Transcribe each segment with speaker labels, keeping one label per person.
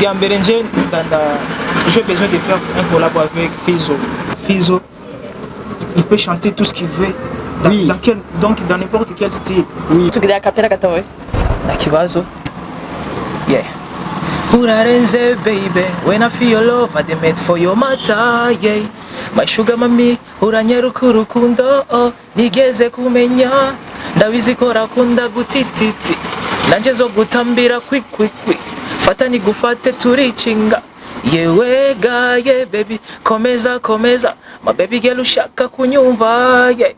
Speaker 1: Gamberen, j'ai besoin de faire un collab avec Fizo. Fizo, il peut chanter tout ce qu'il veut.
Speaker 2: Oui.
Speaker 1: Donc dans n'importe quel style.
Speaker 2: Oui.
Speaker 3: Tu gida kapera gatowe.
Speaker 1: Nakibazo. Yeah. Urarenze baby, when I feel your love, I made for your matter, yeah. My sugar mami, uranyeruka urukundo, oh, nigeze kumenya, ndabizi ko rakunda gutititi, nanje zo gutambira quick, fata nigufate turicinga, yewe gaye baby, komeza, my baby girl ushaka kunyumva, yeah.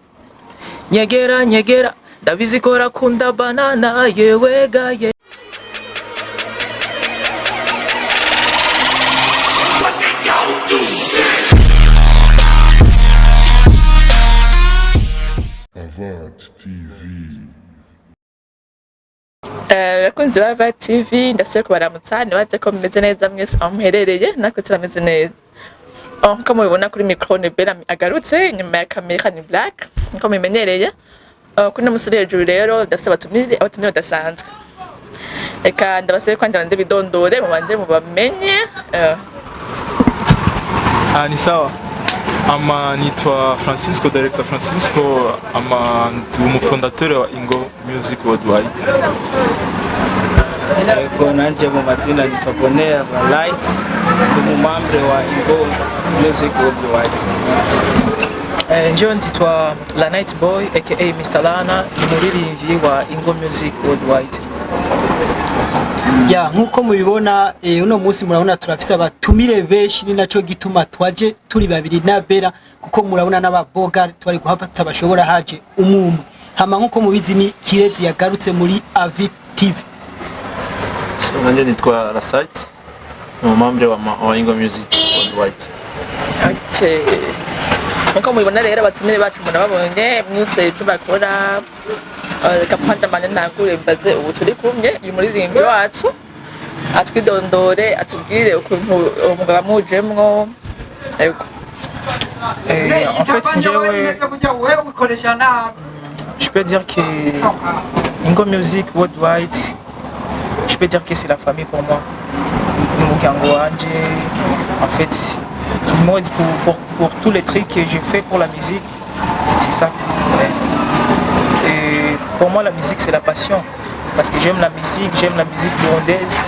Speaker 1: Nyegera, ndabizi ko rakunda banana, yewe gaye.
Speaker 3: Bakunzi ba Avart TV ndasubiye kubaramutsa nibaze ko mumeze neza mwese aho muherereye natwe turameze neza. Nko mubibona kuri micro ni Bella agarutse, nyuma ya kamera ni Black nko mumenyereye. Kuri no musore hejuru rero ndafise abatumire badasanzwe. Eka ndabasaba ko ndabanze bidondore mubanze mubamenye.
Speaker 4: Ni sawa. Nitwa Francisco, Director Francisco, ndi umufondateur wa Ingo Music Worldwide.
Speaker 2: Ego nanje mu mazina nitwa Bonheur Light, ndi mumambre wa Ingo Music Worldwide.
Speaker 1: Njyewe ntitwa La Night Boy aka Mr. Lana, umuririmbyi wa Ingo Music Worldwide.
Speaker 2: Ya nkuko mubibona uno munsi murabona turafise abatumire benshi, ni naco gituma twaje turi babiri na Bella, kuko murabona n'ababoga twari guhapa tutabashobora haje umumwe. Hama nkuko mubizi ni Kirezi yagarutse muri Avart TV.
Speaker 4: Nanje nitwa Rasite, ni umambre wa Ingo Music Worldwide.
Speaker 3: Okay. Nkuko mubibona rero abatumire bacu murababonye mwese ibyo bakora. Kapanda mane ntagure mbaze ubu turi kumye uyu muririmbyi wacu atwidondore atubwire ukuntu umugabo mujemwo. Ego.
Speaker 1: En fait, je peux dire que Ingo Music Worldwide, je peux dire que c'est la famille pour moi. En fait, pour tous les trucs que j'ai fait pour la musique, c'est ça. Ouais. Et pour moi, la musique, c'est la passion. Parce que j'aime la musique burundaise.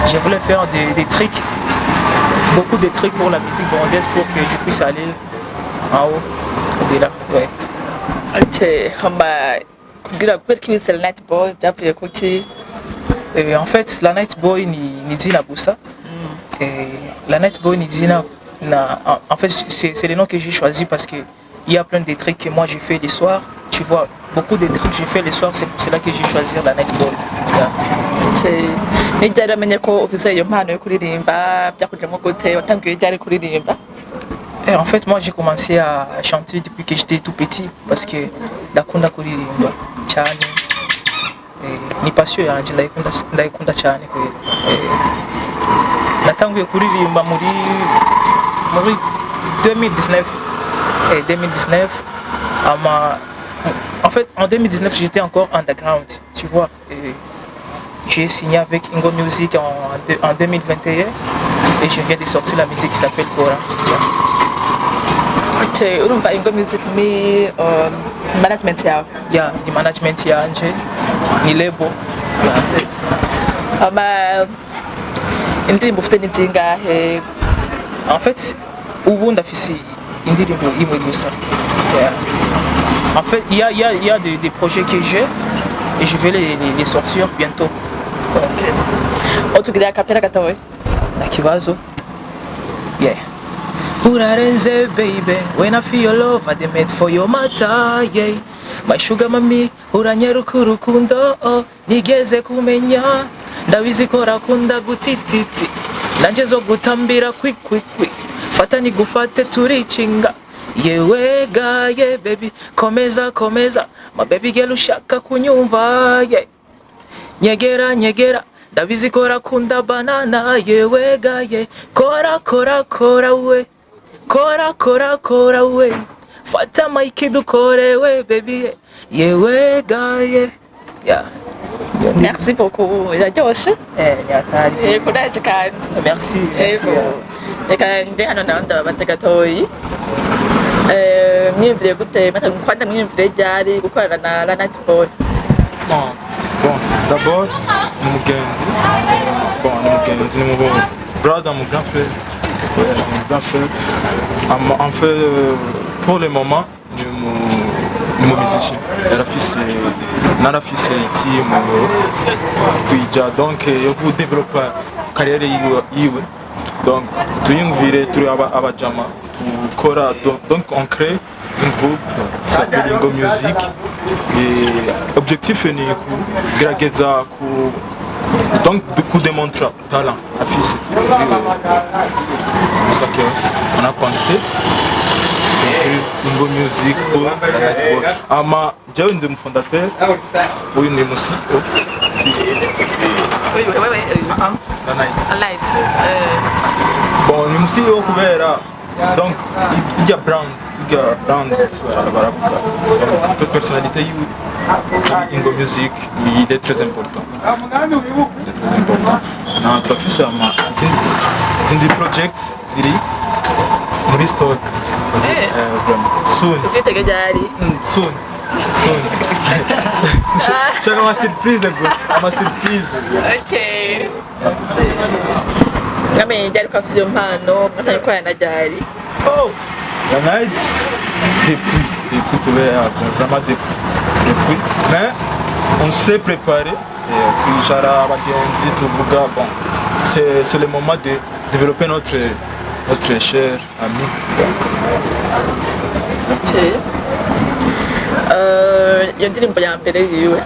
Speaker 1: Je voulais faire des trucs, beaucoup de trucs pour la musique burundaise pour que je puisse aller en haut, au-delà. Ouais. En fait, la Night Boy ni Dina Boussa. La Night Boy ni Dina. En fait, c'est le nom que j'ai choisi parce que il y a plein de trucs que moi j'ai fait les soirs. Tu vois, beaucoup de trucs que j'ai fait les soirs, c'est là que j'ai choisi la Night Boy. En fait, moi j'ai commencé à chanter depuis que j'étais tout petit parce que ndakunda kuririmba cyane. Ni passion yanje ndayikunda cyane kweli. Natanguye kuririmba muri 2019. 2019, en fait, en 2019, j'étais encore underground, tu vois. J'ai signé avec Ingo Music en 2021 et je viens de sortir la musique qui s'appelle Cora.
Speaker 3: Okay, urumva Ingo Music ni management yawe?
Speaker 1: Yeah, ni management yanje, ni label.
Speaker 3: Indirimbo ufite ni zingahe?
Speaker 1: En fait, ubu ndafise indirimbo imwe gusa. En fait, il y a des projets que j'ai et je vais les sortir bientôt.
Speaker 3: Okay. Otugira kapera gatowe.
Speaker 1: Nakibazo. Yeah. Urarenze baby, when I feel your love, I made for your matter, yeah. My sugar mami, uranyeruka urukundo, oh, nigeze kumenya, ndabizi ko rakunda gutititi, nanje zo gutambira quick. Fata nigufate turicinga, yewe gaye baby, komeza, my baby girl ushaka kunyumva, yeah. Nyegera, ndabizi ko rakunda banana, yewe gaye, kora we, kora we, fata maiki dukore we baby, yewe gaye, yeah.
Speaker 3: Merci beaucoup. Iraryoshe.
Speaker 1: ni hatari.
Speaker 3: Kuraje kandi.
Speaker 1: Merci.
Speaker 3: Reka nje hano nawe ndababaza gatoyi. Mwiyumvire gute kwanda mwiyumvire ryari gukorana na Night Boy?
Speaker 5: Bon, d'abord, Mugenzi. Bon, Mugenzi, mon brother, mon grand frère. Ouais, mon grand frère. En fait, pour le moment, ni mon musicien. Narafise team kuija donc yo ku developer carrière yiwe. Donc tuyumvire turi abajama tukora donc on crée un groupe qui s'appelle Ingo Music et objectif ni kugerageza ku donc de démontrer talent affiché. C'est ça qu'on a pensé. Ingo Music pour la Night Boy. Ama jewe ndi mu fondateur, uyu ni mu CEO.
Speaker 3: Oui.
Speaker 5: La Night.
Speaker 3: Light.
Speaker 5: Bon, ni mu CEO kubera donc il y a brand baravuga. Donc personnalité yu Ingo Music il est très important. Na turafise ama izindi projects ziri muri stock. Soon.
Speaker 3: Tukwitege ryari?
Speaker 5: Soon. C'è una surprise questa, una surprise.
Speaker 3: Okay. Ngamenye ryari ko afise iyo mpano mwatanye gukorana ryari?
Speaker 5: Oh, la Night depuis vraiment depuis. Mais on s'est préparé et tujara abagenzi tuvuga bon c'est le moment de développer notre cher ami.
Speaker 3: Iyo ndirimbo ya mbere yiwe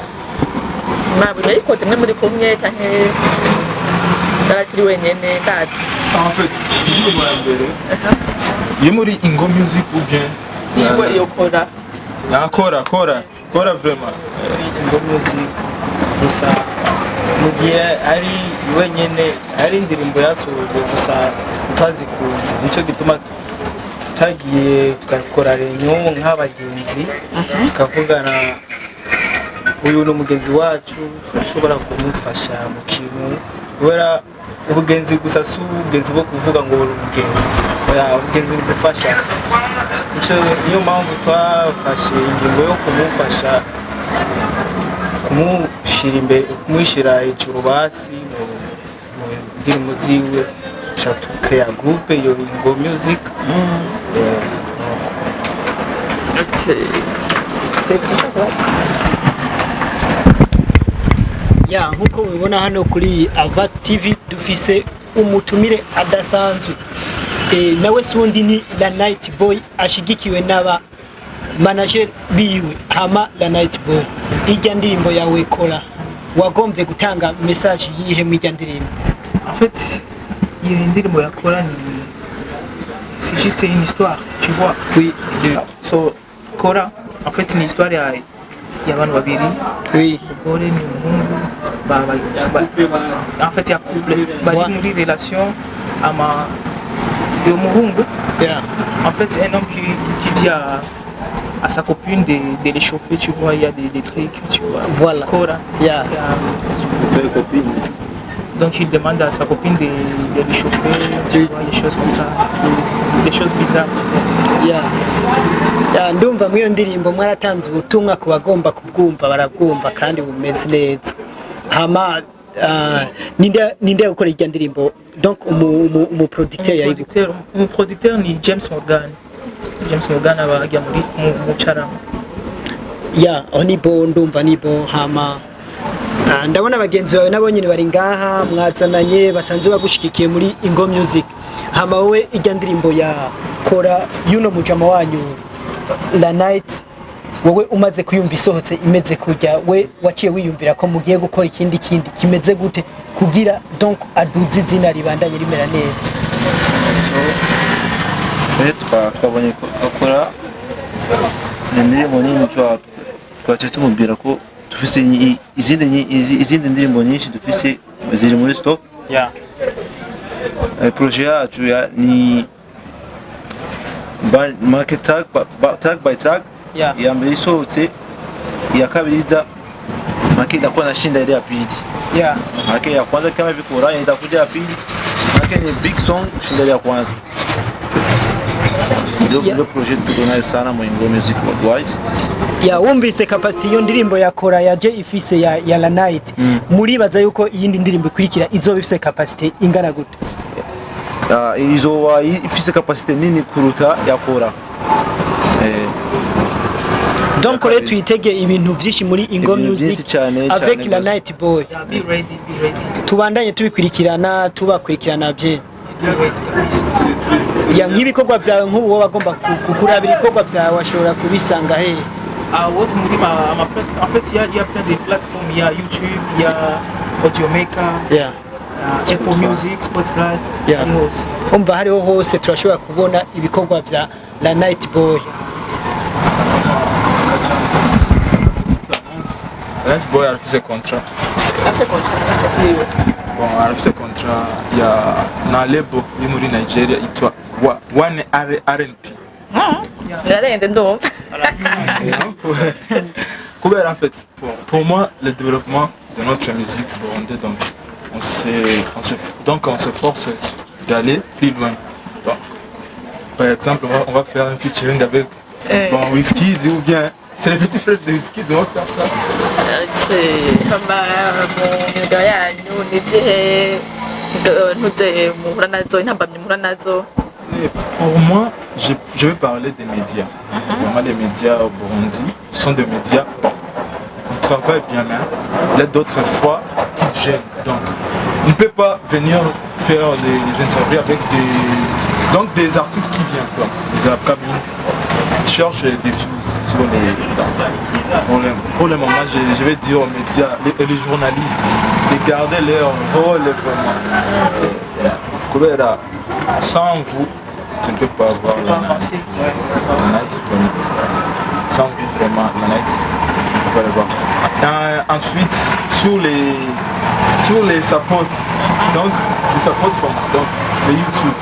Speaker 3: mwabonye yayikoze mwe muri kumwe canke yarakiri wenyene ndazi?
Speaker 5: En fait, indirimbo ya mbere yo muri Ingo Music ou bien
Speaker 3: iyo kora
Speaker 5: kora vraiment
Speaker 1: Ingo Music gusa mu gihe ari wenyene ari indirimbo yasohoje gusa twazikunze nico gituma tagiye tukakora renyo nk'abagenzi tukavugana uyu ni umugenzi wacu turashobora kumufasha mu kintu kubera ubugenzi gusa si ubugenzi bwo kuvuga ngo uri umugenzi ubugenzi ni gufasha niyo mpamvu twafashe ingingo yo kumufasha kumushyira hejuru basi mu ndirimbo ziwe tukaya groupe yo Ingo Music.
Speaker 2: Ya nkuko mubibona hano kuri Ava TV dufise umutumire adasanzwe. Nawe sundi ni La Night Boy ashigikiwe n'aba manager biwe hama La Night Boy. Ijya ndirimbo yawe kora wagomvye gutanga message yihe mu ijya ndirimbo?
Speaker 1: En fait, il y a une ndirimbo ya Kora c'est juste une histoire, tu vois.
Speaker 2: Oui.
Speaker 1: So Kora, en fait, c'est une histoire il y a abantu babiri.
Speaker 2: Oui.
Speaker 1: Umugore n'umuhungu en fait il y a couple bari muri relation ama yo muhungu.
Speaker 2: Yeah.
Speaker 1: En fait, c'est un homme qui dit à sa copine de les chauffer, tu vois, il y a des trucs, tu vois.
Speaker 2: Voilà.
Speaker 1: Kora.
Speaker 2: Yeah.
Speaker 1: Donc il demande à sa copine de lui chauffer, tu vois, des choses comme ça, des choses bizarres, tu vois.
Speaker 2: Ya ndumva mwiyo ndirimbo mwaratanze ubutumwa ku bagomba kubwumva barabwumva kandi bumeze neza. Hama ninde ukora ijya ndirimbo? Donc umu producteur yayigukorera.
Speaker 1: Mon producteur ni James Morgan. James Morgan abajya muri mu Charama.
Speaker 2: Ya onibo ndumva nibo hama ndabona abagenzi bawe nabo nyine bari ngaha mwazananye basanzwe bagushikikiye muri Ingo Music. Hama wowe ijya ndirimbo ya Kora yuno mujama wanyu La Night wowe umaze kuyumva isohotse imeze kujya we waciye wiyumvira ko mugiye gukora ikindi kimeze gute kugira donc aduze izina ribandanye rimera neza?
Speaker 6: Twabonye Kora indirimbo nini twaciye tumubwira ko dufise izindi ndirimbo nyinshi dufise ziri muri stock. Projet yacu ni market track by track. Ya mbere isohotse, iya kabiri iza maana itakuwa nashinda ile ya pili.
Speaker 2: Yeah.
Speaker 6: Maana ya kwanza kama vikora itakuja ya pili. Maana ni big song kushinda ile ya kwanza. Ndio project tuko nayo sana mu Ingo Music Worldwide.
Speaker 2: Ya wumvise capacity iyo ndirimbo ya Kora yaje ifise ya La Night. Muribaza yuko iyindi ndirimbo ikurikira izoba ifise capacity ingana gute?
Speaker 6: Izoba ifise capacity nini kuruta ya Kora.
Speaker 2: Donc rero tuyitege ibintu byinshi muri Ingo Music avec La Night Boy.
Speaker 1: Yeah, be ready, be ready.
Speaker 2: Tubandanye tubikurikirana tubakurikirana bye.
Speaker 1: Be ready kabisa.
Speaker 2: Ya nk'ibikorwa byawe nk'ubu wowe bagomba kukurabira ibikorwa byawe washobora kubisanga he?
Speaker 1: Was muri ma plateforme. En fait, il y a plein de plateformes. Il y a YouTube, il y a Audiomaker,
Speaker 2: Yeah.
Speaker 1: Apple Music, Spotify,
Speaker 2: Yeah.
Speaker 1: et aussi.
Speaker 2: Umva hariho hose turashobora kubona ibikorwa bya La Night Boy.
Speaker 5: Night Boy a fait ses contrats.
Speaker 3: afite contract yiwe
Speaker 5: Bon, a fait ses contrats. Il y a na label yo muri Nigeria itwa One R&P.
Speaker 3: narende ndumva
Speaker 5: En fait, pour moi, le développement de notre musique burundais, donc on s'efforce d'aller plus loin. Donc, par exemple, on va faire un featuring avec Wizkid ou bien c'est les petits frères de Wizkid, on va faire ça.
Speaker 3: kama mu myuga yanyu ni izihe ntuze muhura nazo intambamyi muhura nazo?
Speaker 5: Mais pour moi, je vais parler des médias. Vraiment, les médias au Burundi, ce sont des médias, bon, ils travaillent bien, mais il y a d'autres fois qui gênent. Donc, on ne peut pas venir faire des interviews avec des artistes qui viennent, quoi. Les upcoming, ils cherchent des views sur les... Pour le moment, je vais dire aux médias, les journalistes, de garder leur rôle vraiment. Sans vous, tu ne peux pas avoir la
Speaker 1: Avancer.
Speaker 5: night. Sans vous, vraiment, la night, tu ne peux pas le voir. Ensuite, sur les supports, donc les supports, donc les YouTube.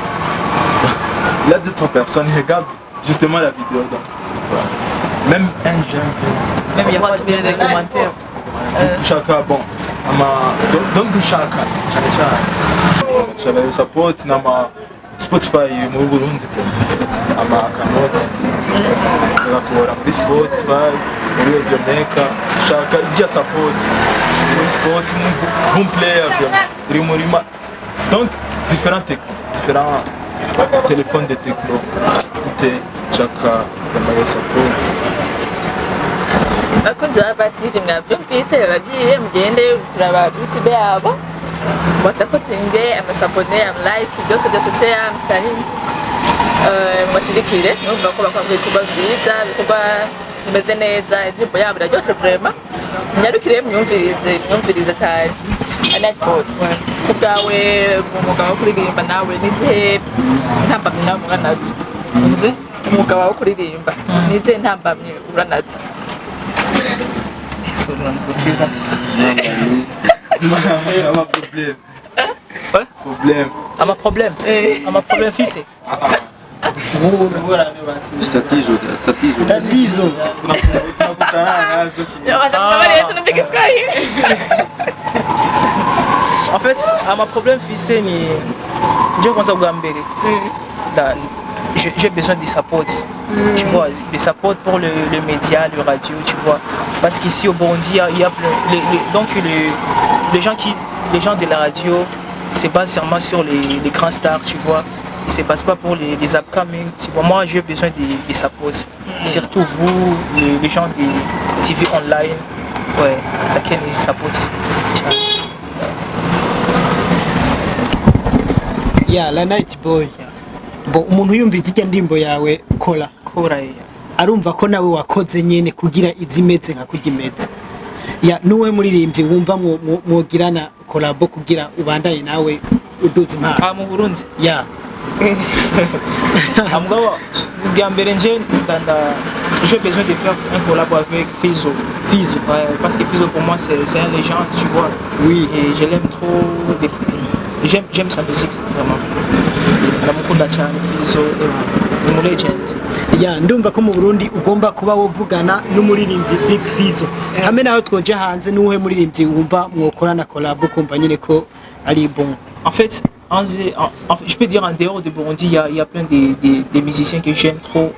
Speaker 5: Il y a d'autres personnes qui regardent justement la vidéo. Donc, même un j'aime bien.
Speaker 1: Même il y a pas de commentaires.
Speaker 5: Chaka, bon, donc Chaka, Chaka support nama Spotify mu Burundi, ama akanoti, agakora muri Spotify, muri Audiomaker, Chaka ibya support, muri Spotify, boom player, iri muri donc différents téléphones de techno, ite Chaka nama support.
Speaker 3: Bakunzi ba TV mwabyumvise bagiye mugende kuraba YouTube yabo basapotinge amasabone amlike byose share musani mwashirikire numva ko bakora ibikorwa byiza ibikorwa bimeze neza indirimbo yabo iraryoshye vraiment nyarukire myumvirize cyane anako kubwawe mu mugabo kuririmba nawe nizihe ntambamye nawe muranazo
Speaker 1: Muze?
Speaker 3: umugabo wo kuririmba nizihe ntambamye uranazo?
Speaker 1: Isso não precisa.
Speaker 5: Problème.
Speaker 1: Ama problem. Ama problem fise.
Speaker 2: Tatizo.
Speaker 1: En fait, ama problem fise ni ndio kwanza ugambere. J'ai besoin de support. Tu vois, des support pour le média, le radio, tu vois. Parce qu'ici au Burundi, il y a donc les gens de la radio se basent sûrement sur les grands stars, tu vois. Ils ne se basent pas pour les upcoming. Tu vois. Moi, j'ai besoin de support. Surtout vous, les gens de TV online, ouais, laquelle ils supportent.
Speaker 2: Yeah, La Night Boy. Bo umuntu yumvise ijya ndimbo yawe Kora.
Speaker 1: Kora.
Speaker 2: Arumva ko nawe wakoze nyene kugira izimeze nka kugimeze. Ya nuwe muririmbyi wumva mwogirana collabo kugira ubandaye nawe uduze impano.
Speaker 1: Mu Burundi.
Speaker 2: Ya.
Speaker 1: Amugabo mbere nje j'ai besoin de faire un collabo avec Fizo.
Speaker 2: Fizo.
Speaker 1: Ouais, parce que Fizo pour moi c'est un légende, tu vois.
Speaker 2: Oui.
Speaker 1: Et je l'aime trop. J'aime sa musique vraiment. Ndamukunda cyane Fizo. ni mu legends.
Speaker 2: ya ndumva ko mu Burundi ugomba kuba wovugana n'umuririmbyi Big Fizzo hamwe naho twoje hanze n'uwe muririmbyi wumva mwokorana collab kumva nyine ko ari bon.
Speaker 1: En fait, je peux dire en dehors de Burundi, il y a plein des musiciens que j'aime trop.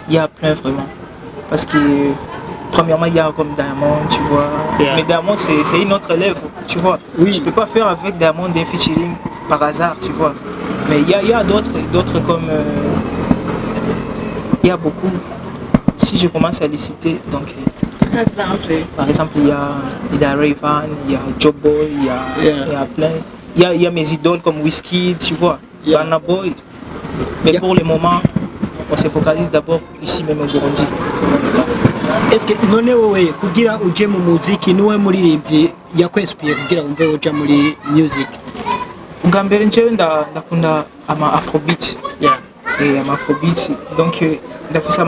Speaker 1: Il y a plein vraiment. Parce que, premièrement, il y a comme Diamond, tu vois.
Speaker 2: Yeah.
Speaker 1: Mais Diamond, c'est une autre lèvre, tu vois.
Speaker 2: Oui.
Speaker 1: Je peux pas faire avec Diamond des featuring par hasard, tu vois. Mais il y a d'autres comme... il y a beaucoup. Si je commence à les citer, donc... Par exemple, il y a Rayvan, il y a Joe Boy, il y a plein. Il y a mes idoles comme Whiskey, tu vois, Burna Boy. Mais pour le moment, on se focalise d'abord ici même au Burundi.
Speaker 2: Est-ce que none wowe kugira uje mu muziki niwe muririmbyi yakwenspiye kugira umve uja muri music?
Speaker 1: Ubwa mbere njyewe ndakunda ama afrobeat.
Speaker 2: Yeah.
Speaker 1: Ama afrobeat. Donc ndafise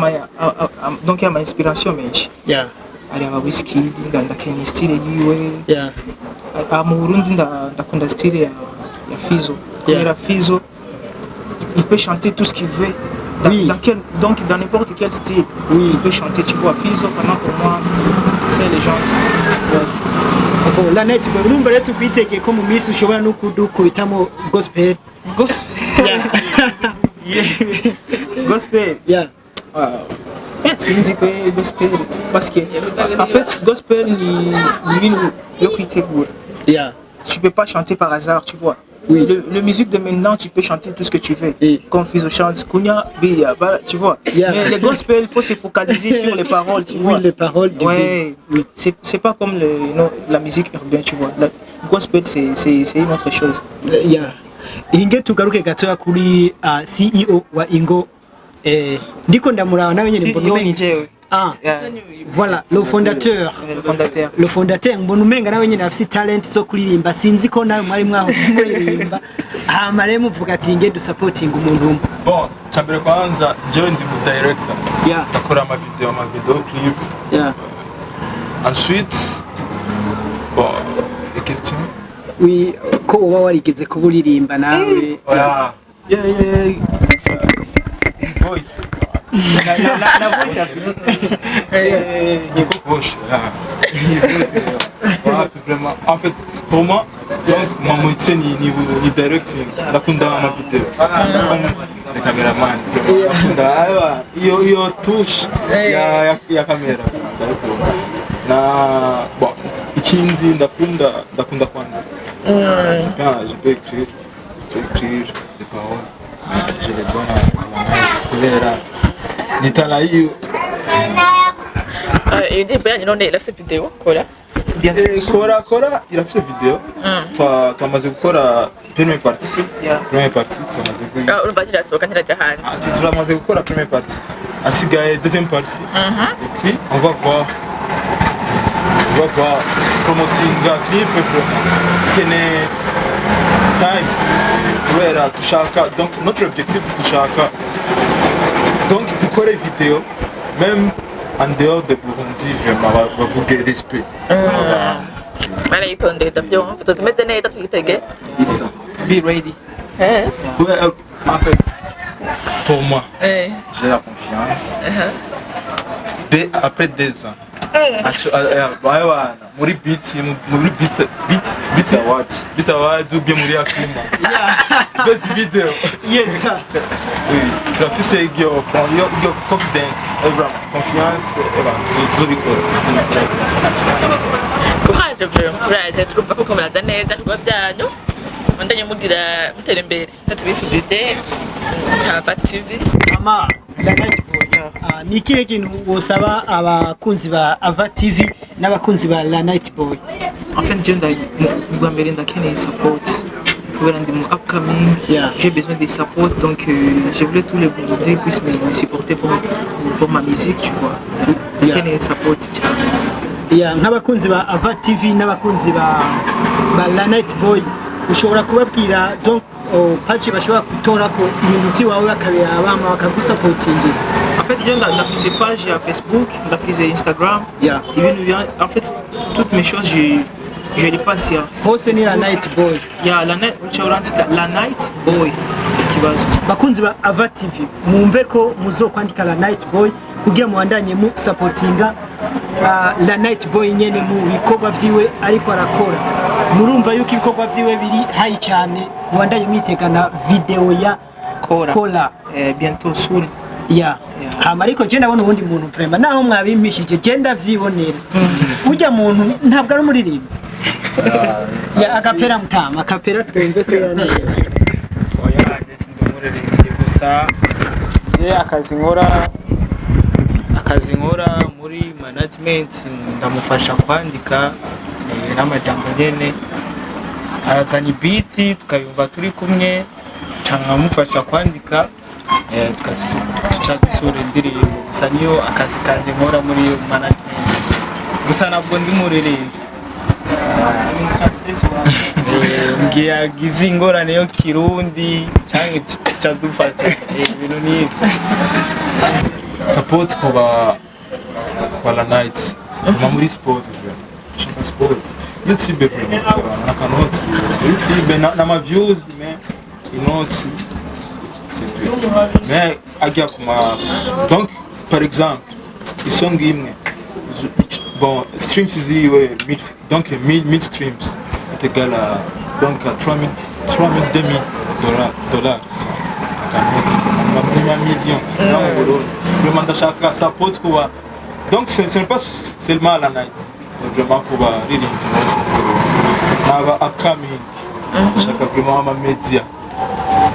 Speaker 1: donc ama inspiration menshi.
Speaker 2: Yeah.
Speaker 1: Ari aba Whiskey, ndakenya style yiwe.
Speaker 2: Yeah.
Speaker 1: Mu Burundi ndakunda style ya Fizzo.
Speaker 2: Yeah.
Speaker 1: Fizzo, il peut chanter tout ce qu'il veut.
Speaker 2: Oui.
Speaker 1: Donc dans n'importe quel style,
Speaker 2: Oui.
Speaker 1: il peut chanter. Tu vois, Fizzo, vraiment pour moi, c'est les gens.
Speaker 2: Bon, la net bo urumva rero tukwitege ko mu minsi ushobora no kudukubitamo gospel.
Speaker 1: Gospel.
Speaker 2: Yeah.
Speaker 1: Gospel.
Speaker 2: Yeah.
Speaker 1: Sinzi ko gospel. Parce que, en fait, gospel,
Speaker 2: Yeah.
Speaker 1: tu peux pas chanter par hasard, tu vois.
Speaker 2: Oui.
Speaker 1: Le musique de maintenant, tu peux chanter tout ce que tu veux.
Speaker 2: Oui.
Speaker 1: Comme Fizzo chante, Kounia, Bia, tu vois.
Speaker 2: Yeah.
Speaker 1: Mais les gospel, il faut se focaliser sur les paroles, tu vois.
Speaker 2: Oui, les paroles du
Speaker 1: Ouais,
Speaker 2: oui.
Speaker 1: c'est pas comme la musique urbaine, tu vois. Le gospel, c'est une autre chose.
Speaker 2: Yeah. Inge tugaruke gatoya kuri CEO wa Ingo ndiko ndamuraba nawe nyene mbona umenga voilà le fondateur mbona umenga nawe nyene afite talent zo kuririmba sinzi ko nawe mwari mwaho kuririmba hama rero muvuga ati nge du supporting umuntu umwe.
Speaker 5: Bon, chambere kwanza jewe ndi mu director.
Speaker 2: Yeah.
Speaker 5: Ndakora ama video clip.
Speaker 2: Yeah.
Speaker 5: Ensuite, bon, les questions.
Speaker 2: Oui, ko uba warigeze kuburirimba nawe.
Speaker 5: Voilà. Yeah. Voice.
Speaker 1: La voix, c'est affiché.
Speaker 5: Nico Poche. Voilà, vraiment. En fait, pour moi, donc, mon métier ni directing. Nakunda ma vidéo. Le caméraman. Nakunda iyo touche ya kamera. Na bon, ikindi ndakunda kwanza. Je peux écrire des paroles. Je les donne à la nitala hiyo.
Speaker 3: Ndirimbo yanyu none irafise video kora?
Speaker 5: Kora irafise video. Twamaze gukora première partie. Première partie twamaze gukora.
Speaker 3: Urumva kirasohoka ntiraja hanze.
Speaker 5: Turamaze gukora première partie. Asigaye deuxième partie. Et puis on va voir promoting la clip kene time kubera tushaka donc notre objectif tushaka donc dukore vidéo même en dehors de Burundi vraiment bavuge respect.
Speaker 3: Barayitondeye ndavyumva tuzimeze neza tuyitege.
Speaker 5: Isa.
Speaker 1: Be ready.
Speaker 5: Ouais, en fait pour moi
Speaker 3: Eh.
Speaker 5: j'ai la confiance. Après 2 ans. Muri beat award ou bien muri akima. Best video.
Speaker 2: Yes.
Speaker 5: Oui, tu as fait ce yo confidence, confiance, tuzobikora.
Speaker 3: Kuraje twumva ko muraza neza ibikorwa byanyu mwandanye mugira mutera imbere natubifurije Ava TV.
Speaker 2: Ama la night boy. Ni ikihe kintu wosaba abakunzi ba Ava TV n'abakunzi ba la night boy?
Speaker 1: En fait, ubwa mbere ndakeneye support. Kubera ndi mu upcoming,
Speaker 2: Yeah.
Speaker 1: j'ai besoin de support, donc je voulais tous les Burundais puissent me supporter pour ma musique, tu vois. Ndakeneye support cyane.
Speaker 2: Yeah, nk'abakunzi ba Ava TV n'abakunzi ba la night boy ushobora kubabwira donc page bashobora gutora ko ibintu wawe bakabira abama bakagusupportinga.
Speaker 1: En fait, j'ai une page à Facebook, une Instagram.
Speaker 2: Yeah.
Speaker 1: En fait, toutes mes choses, je les passe sur.
Speaker 2: Hose ni la night boy.
Speaker 1: Yeah, la night boy. kibazo.
Speaker 2: bakunzi ba Ava TV mwumve ko muzokwandika La Night Boy kugira muandanye mu supportinga La Night Boy nyene mu bikorwa vyiwe ariko arakora. Murumva yuko ibikorwa vyiwe biri high cyane, muandanye mwitegana video ya Kola
Speaker 1: Bientôt soon.
Speaker 2: ya hama ariko je ndabona ubundi muntu vraiment naho mwabimpishije je ndavyibonera ujya muntu ntabwo ari umuririmbi ya akapera mutama akapera twumve ko yani
Speaker 7: oya ndetse ndumuririmbyi gusa akazi nkora muri management ndamufasha kwandika n'amajambo nyene arazana beat tukayumva turi kumwe cyangwa mufasha kwandika tuca dusura indirimbo gusa niyo akazi kanje nkora muri management gusa nabwo ndi muririmbyi ngiye agize ingorane yo kirundi cyangwa tuca dufata ibintu n'ibyo
Speaker 5: support kwa La Night kuma muri sport changa sport YouTube vraiment na kanoti YouTube na ma views mais inoti mais agia kuma donc par exemple isonga imwe bon streams ziwe donc 1000 streams est égal à donc à 3000 dollars kanoti na million le mandat chaka support quoi donc ce n'est pas seulement La Night vraiment pour really naba upcoming chaka vraiment ama media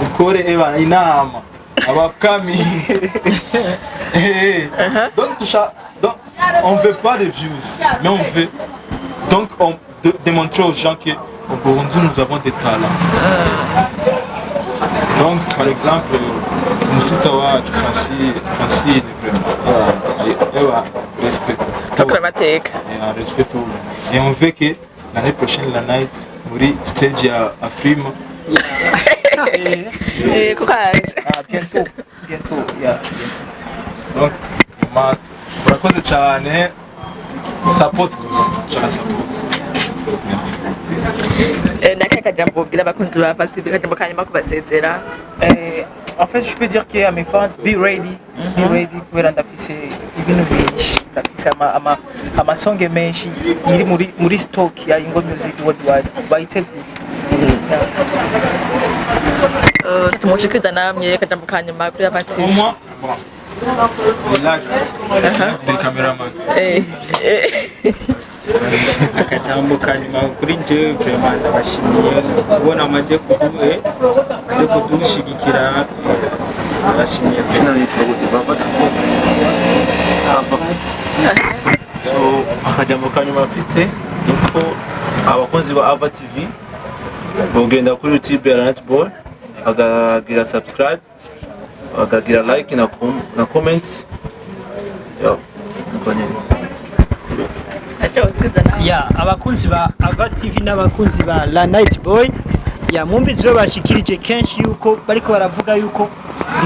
Speaker 5: ukore eba inama aba upcoming donc on veut pas de views mais on veut donc on démontrer aux gens que au Burundi nous avons des talents. Donc par exemple Musita wacu Francine vraiment respect. Respect pour et on veut que l'année prochaine La Night muri stage à Frima.
Speaker 1: Bientôt. Yeah.
Speaker 5: Donc murakoze cyane support cyane support.
Speaker 3: Naka kajambo bwira abakunzi ba Ava TV kajambo kanyuma kubasezera.
Speaker 1: En fait, je peux dire que à mes fans, be ready. Be ready kubera ndafise ibintu byinshi. Ndafise ama song menshi iri muri stock ya Ingo Music Worldwide. Bayiteguye.
Speaker 3: Tumushikiriza namwe kajambo kanyuma kuri Ava TV.
Speaker 5: Moi, bon. Les caméramans.
Speaker 7: akajambo kanyuma kuri njyewe vraiment ndabashimiye kubona amaze kudushigikira ndabashimiye
Speaker 4: so akajambo kanyuma mfite nuko abakunzi ba Ava TV bogenda kuri YouTube ya La Night Boy bagagira subscribe bagagira like na comment yo
Speaker 2: ya abakunzi ba Ava TV n'abakunzi ba La Night Boy ya mwumvise byo bashikirije kenshi yuko bariko baravuga yuko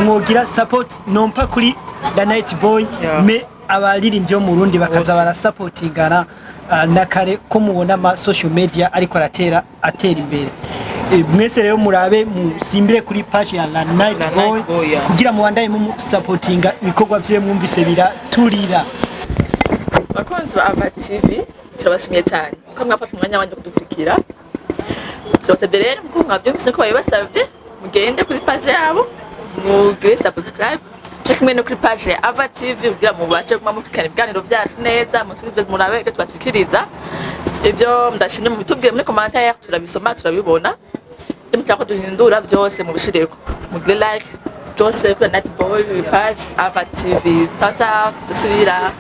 Speaker 2: mwogira support non pas kuri La Night Boy mais abaririmbyi bo mu Burundi bakaza bara supportingana na kare ko mubona ama social media ariko atera imbere. Mwese rero murabe musimbire kuri page ya La Night Boy kugira mubandaye mu supportinga ibikorwa vye mwumvise biraturira.
Speaker 3: Bakunzi ba Ava TV turabashimiye cyane ko mwafata umwanya wanjye kudushyikira. Turabasabye rero ko mwabyumvise ko babibasabye mugende kuri page yabo mugire subscribe check mwe no kuri page ya Ava TV kugira mubashe kuma mutukana ibiganiro byacu neza musubize murabe ibyo twatikiriza ibyo ndashimye mu bitubwiye muri commentaire turabisoma turabibona ibyo mutako duhindura byose mubishireko mugire like byose kuri Night Boy page Ava TV tata dusubira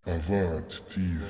Speaker 8: Ava TV.